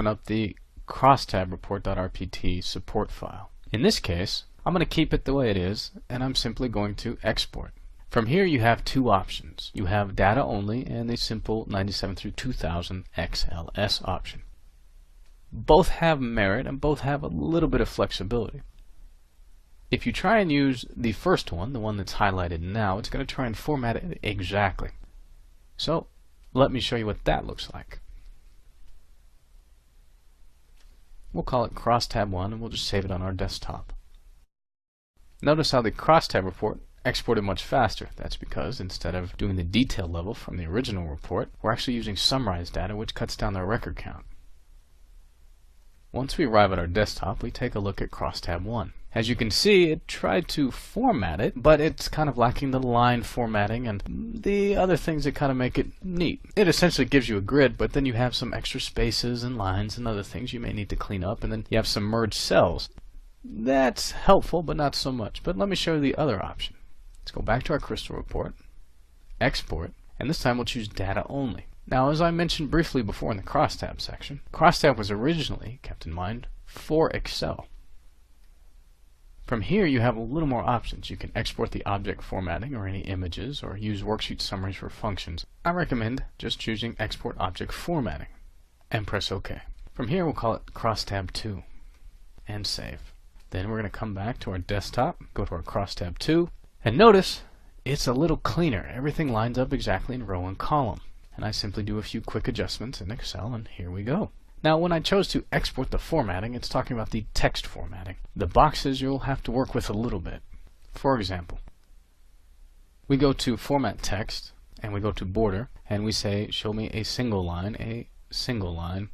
open up the Crosstab Report.rpt support file. In this case, I'm going to keep it the way it is, and I'm simply going to export. From here you have two options. You have data only and the simple 97 through 2000 XLS option. Both have merit and both have a little bit of flexibility. If you try and use the first one, the one that's highlighted now, it's going to try and format it exactly. So let me show you what that looks like. We'll call it Crosstab 1 and we'll just save it on our desktop. Notice how the Crosstab report exported much faster. That's because instead of doing the detail level from the original report, we're actually using summarized data, which cuts down the record count. Once we arrive at our desktop, we take a look at Crosstab 1. As you can see, it tried to format it, but it's kind of lacking the line formatting and the other things that kind of make it neat. It essentially gives you a grid, but then you have some extra spaces and lines and other things you may need to clean up, and then you have some merged cells. That's helpful, but not so much. But let me show you the other option. Let's go back to our Crystal report, export, and this time we'll choose data only. Now, as I mentioned briefly before in the Crosstab section, Crosstab was originally kept in mind for Excel. From here you have a little more options. You can export the object formatting or any images, or use worksheet summaries for functions. I recommend just choosing export object formatting and press OK. From here we'll call it Crosstab 2 and save. Then we're going to come back to our desktop, go to our Crosstab 2, and notice it's a little cleaner. Everything lines up exactly in row and column. And I simply do a few quick adjustments in Excel, and here we go. Now, when I chose to export the formatting, it's talking about the text formatting. The boxes you'll have to work with a little bit. For example, we go to Format Text, and we go to Border, and we say, show me a single line, single line,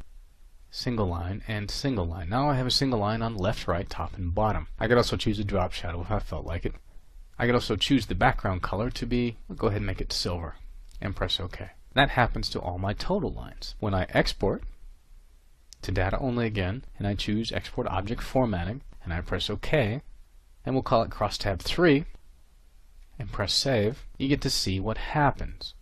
and single line. Now I have a single line on left, right, top, and bottom. I could also choose a drop shadow if I felt like it. I could also choose the background color to be, we'll go ahead and make it silver, and press OK. That happens to all my total lines. When I export to data only again, and I choose export object formatting, and I press OK, and we'll call it Crosstab 3, and press save, you get to see what happens.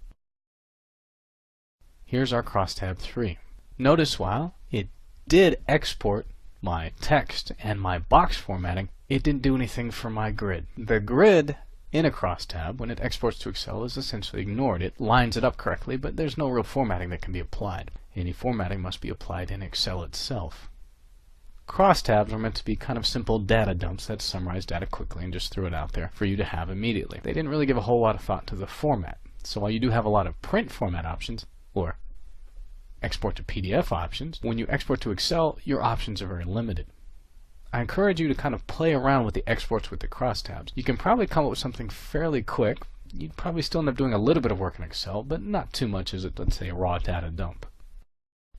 Here's our Crosstab 3. Notice while it did export my text and my box formatting, it didn't do anything for my grid. The grid in a Crosstab, when it exports to Excel, is essentially ignored. It lines it up correctly, but there's no real formatting that can be applied. Any formatting must be applied in Excel itself. Crosstabs are meant to be kind of simple data dumps that summarize data quickly and just throw it out there for you to have immediately. They didn't really give a whole lot of thought to the format. So while you do have a lot of print format options, or export to PDF options, when you export to Excel, your options are very limited. I encourage you to kind of play around with the exports with the crosstabs. You can probably come up with something fairly quick. You'd probably still end up doing a little bit of work in Excel, but not too much as, let's say, a raw data dump.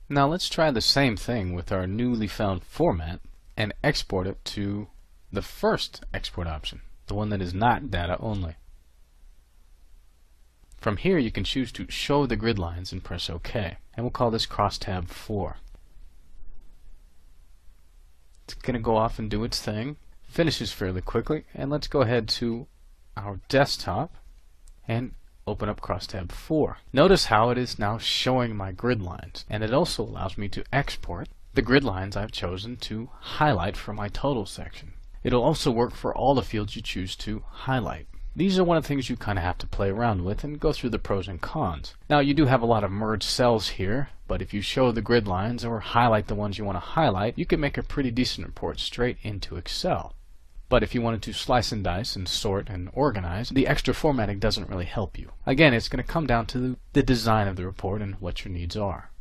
Now let's try the same thing with our newly found format and export it to the first export option, the one that is not data only. From here you can choose to show the grid lines and press OK, and we'll call this Crosstab 4. It's going to go off and do its thing, finishes fairly quickly, and let's go ahead to our desktop and open up Crosstab 4. Notice how it is now showing my grid lines, and it also allows me to export the grid lines I've chosen to highlight for my total section. It'll also work for all the fields you choose to highlight. These are one of the things you kind of have to play around with and go through the pros and cons. Now you do have a lot of merged cells here, but if you show the grid lines or highlight the ones you want to highlight, you can make a pretty decent report straight into Excel. But if you wanted to slice and dice and sort and organize, the extra formatting doesn't really help you. Again, it's going to come down to the design of the report and what your needs are.